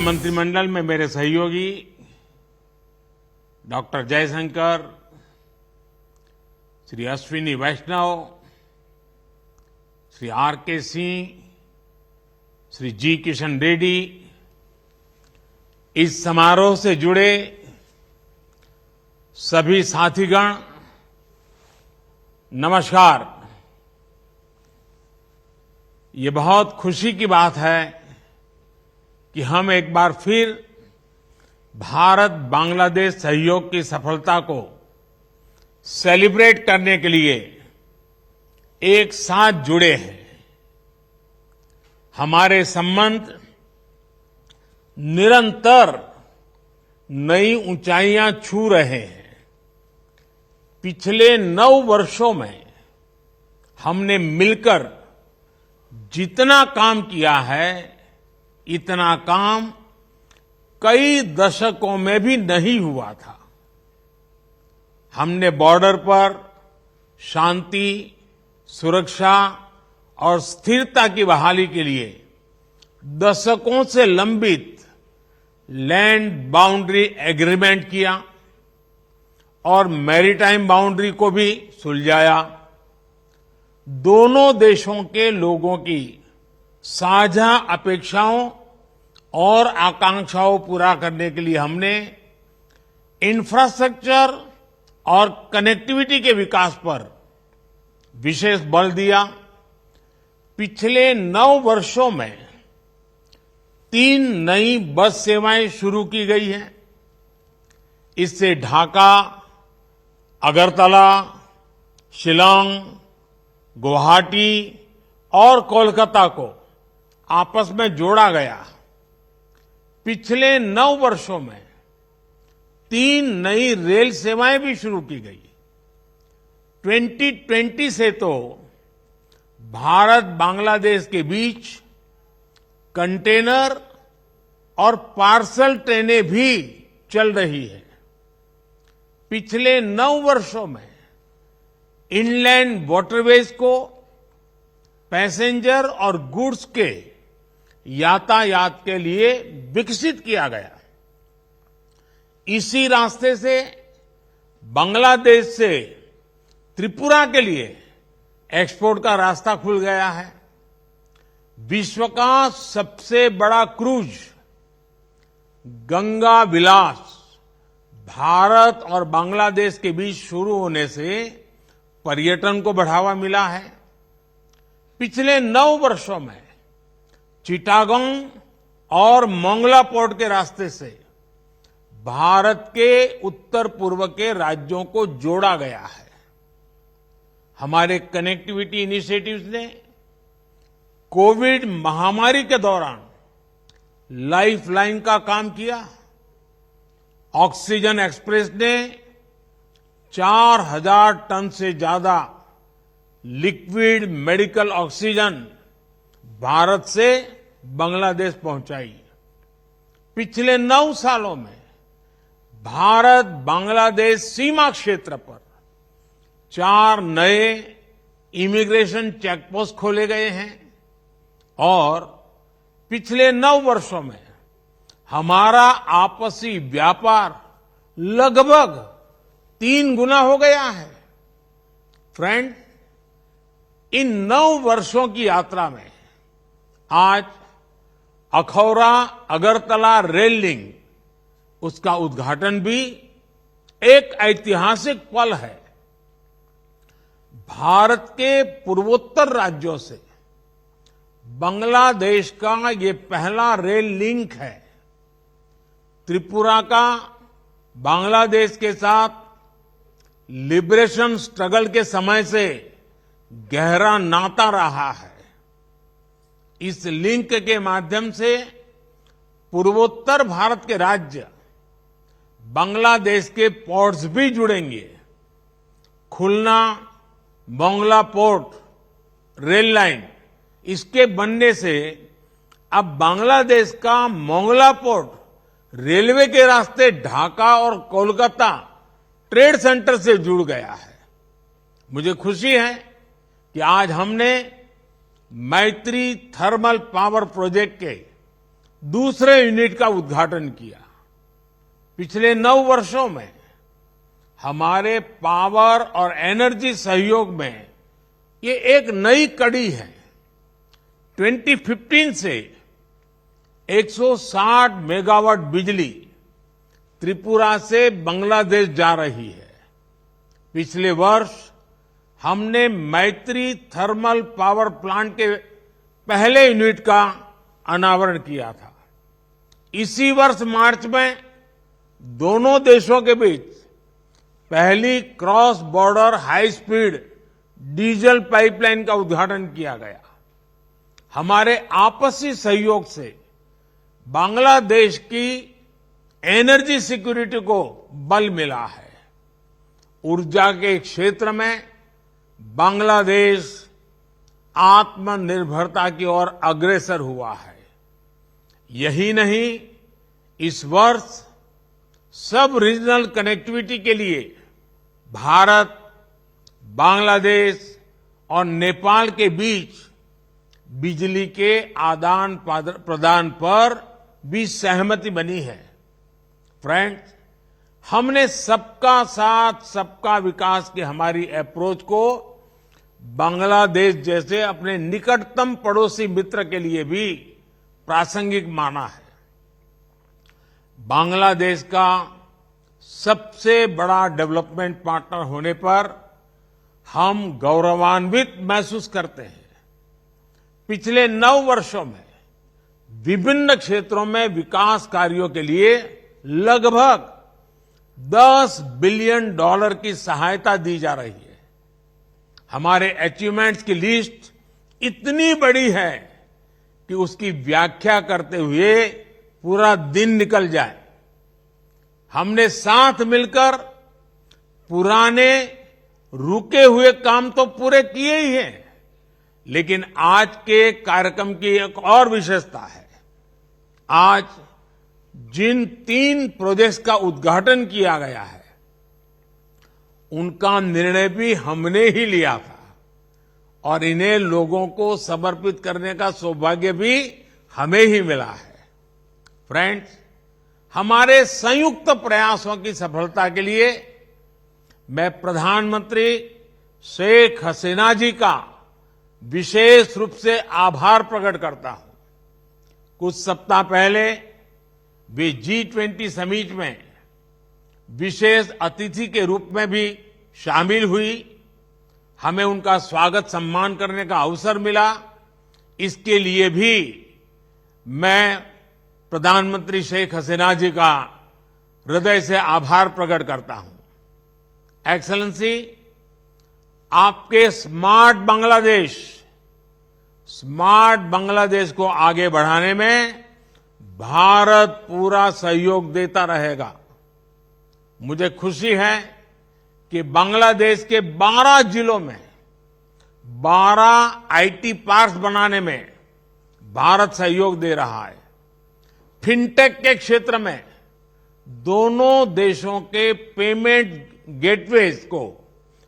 मंत्रिमंडल में मेरे सहयोगी डॉक्टर जयशंकर, श्री अश्विनी वैष्णव, श्री आर.के. सिंह, श्री जी. किशन रेड्डी, इस समारोह से जुड़े सभी साथीगण, नमस्कार। ये बहुत खुशी की बात है कि हम एक बार फिर भारत बांग्लादेश सहयोग की सफलता को सेलिब्रेट करने के लिए एक साथ जुड़े हैं। हमारे संबंध निरंतर नई ऊंचाइयां छू रहे हैं। पिछले 9 वर्षों में हमने मिलकर जितना काम किया है, इतना काम कई दशकों में भी नहीं हुआ था। हमने बॉर्डर पर शांति, सुरक्षा और स्थिरता की बहाली के लिए दशकों से लंबित लैंड बाउंड्री एग्रीमेंट किया और मैरीटाइम बाउंड्री को भी सुलझाया। दोनों देशों के लोगों की साझा अपेक्षाओं और आकांक्षाओं पूरा करने के लिए हमने इंफ्रास्ट्रक्चर और कनेक्टिविटी के विकास पर विशेष बल दिया। पिछले 9 वर्षों में 3 नई बस सेवाएं शुरू की गई हैं। इससे ढाका, अगरतला, शिलांग, गुवाहाटी और कोलकाता को आपस में जोड़ा गया। पिछले 9 वर्षों में 3 नई रेल सेवाएं भी शुरू की गई। 2020 से तो भारत बांग्लादेश के बीच कंटेनर और पार्सल ट्रेनें भी चल रही है। पिछले 9 वर्षों में इनलैंड वाटरवेज को पैसेंजर और गुड्स के यातायात के लिए विकसित किया गया। इसी रास्ते से बांग्लादेश से त्रिपुरा के लिए एक्सपोर्ट का रास्ता खुल गया है। विश्व का सबसे बड़ा क्रूज गंगा विलास भारत और बांग्लादेश के बीच शुरू होने से पर्यटन को बढ़ावा मिला है। पिछले 9 वर्षों में चिटागोंग और मोंगला पोर्ट के रास्ते से भारत के उत्तर पूर्व के राज्यों को जोड़ा गया है। हमारे कनेक्टिविटी इनिशिएटिव्स ने कोविड महामारी के दौरान लाइफलाइन का काम किया। ऑक्सीजन एक्सप्रेस ने 4000 टन से ज्यादा लिक्विड मेडिकल ऑक्सीजन भारत से बांग्लादेश पहुंचाई। पिछले 9 सालों में भारत बांग्लादेश सीमा क्षेत्र पर 4 नए इमिग्रेशन चेकपोस्ट खोले गए हैं और पिछले 9 वर्षों में हमारा आपसी व्यापार लगभग 3 गुना हो गया है। फ्रेंड, इन 9 वर्षों की यात्रा में आज अखौरा अगरतला रेल लिंक, उसका उद्घाटन भी एक ऐतिहासिक पल है। भारत के पूर्वोत्तर राज्यों से बांग्लादेश का ये पहला रेल लिंक है। त्रिपुरा का बांग्लादेश के साथ लिबरेशन स्ट्रगल के समय से गहरा नाता रहा है। इस लिंक के माध्यम से पूर्वोत्तर भारत के राज्य बांग्लादेश के पोर्ट्स भी जुड़ेंगे। खुलना मोंगला पोर्ट रेल लाइन, इसके बनने से अब बांग्लादेश का मोंगला पोर्ट रेलवे के रास्ते ढाका और कोलकाता ट्रेड सेंटर से जुड़ गया है। मुझे खुशी है कि आज हमने मैत्री थर्मल पावर प्रोजेक्ट के दूसरे यूनिट का उद्घाटन किया। पिछले 9 वर्षों में हमारे पावर और एनर्जी सहयोग में ये एक नई कड़ी है। 2015 से 160 मेगावाट बिजली त्रिपुरा से बांग्लादेश जा रही है। पिछले वर्ष हमने मैत्री थर्मल पावर प्लांट के पहले यूनिट का अनावरण किया था। इसी वर्ष मार्च में दोनों देशों के बीच पहली cross border high speed diesel pipeline का उद्घाटन किया गया। हमारे आपसी सहयोग से बांग्लादेश की एनर्जी सिक्योरिटी को बल मिला है। ऊर्जा के क्षेत्र में बांग्लादेश आत्मनिर्भरता की ओर अग्रसर हुआ है। यही नहीं, इस वर्ष सब रीजनल कनेक्टिविटी के लिए भारत, बांग्लादेश और नेपाल के बीच बिजली के आदान प्रदान पर भी सहमति बनी है। फ्रेंड्स, हमने सबका साथ सबका विकास की हमारी अप्रोच को बांग्लादेश जैसे अपने निकटतम पड़ोसी मित्र के लिए भी प्रासंगिक माना है। बांग्लादेश का सबसे बड़ा डेवलपमेंट पार्टनर होने पर हम गौरवान्वित महसूस करते हैं। पिछले 9 वर्षों में विभिन्न क्षेत्रों में विकास कार्यों के लिए लगभग $10 बिलियन की सहायता दी जा रही है। हमारे अचीवमेंट्स की लिस्ट इतनी बड़ी है कि उसकी व्याख्या करते हुए पूरा दिन निकल जाए। हमने साथ मिलकर पुराने रुके हुए काम तो पूरे किए ही हैं, लेकिन आज के कार्यक्रम की एक और विशेषता है। आज जिन 3 प्रोजेक्ट्स का उद्घाटन किया गया है, उनका निर्णय भी हमने ही लिया था और इन्हें लोगों को समर्पित करने का सौभाग्य भी हमें ही मिला है। फ्रेंड्स, हमारे संयुक्त प्रयासों की सफलता के लिए मैं प्रधानमंत्री शेख हसीना जी का विशेष रूप से आभार प्रकट करता हूं। कुछ सप्ताह पहले वे G20 समिट में विशेष अतिथि के रूप में भी शामिल हुई। हमें उनका स्वागत सम्मान करने का अवसर मिला। इसके लिए भी मैं प्रधानमंत्री शेख हसीना जी का हृदय से आभार प्रकट करता हूं। एक्सेलेंसी, आपके स्मार्ट बांग्लादेश को आगे बढ़ाने में भारत पूरा सहयोग देता रहेगा। मुझे खुशी है कि बांग्लादेश के 12 जिलों में 12 आईटी पार्क्स बनाने में भारत सहयोग दे रहा है। फिनटेक के क्षेत्र में दोनों देशों के पेमेंट गेटवेज को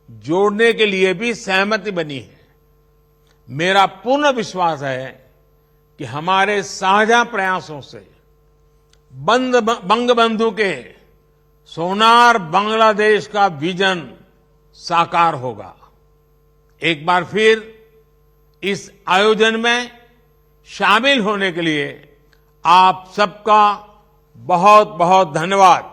जोड़ने के लिए भी सहमति बनी है। मेरा पूर्ण विश्वास है कि हमारे साझा प्रयासों से बंगबंधु के सोनार बांग्लादेश का विजन साकार होगा। एक बार फिर इस आयोजन में शामिल होने के लिए आप सबका बहुत बहुत धन्यवाद।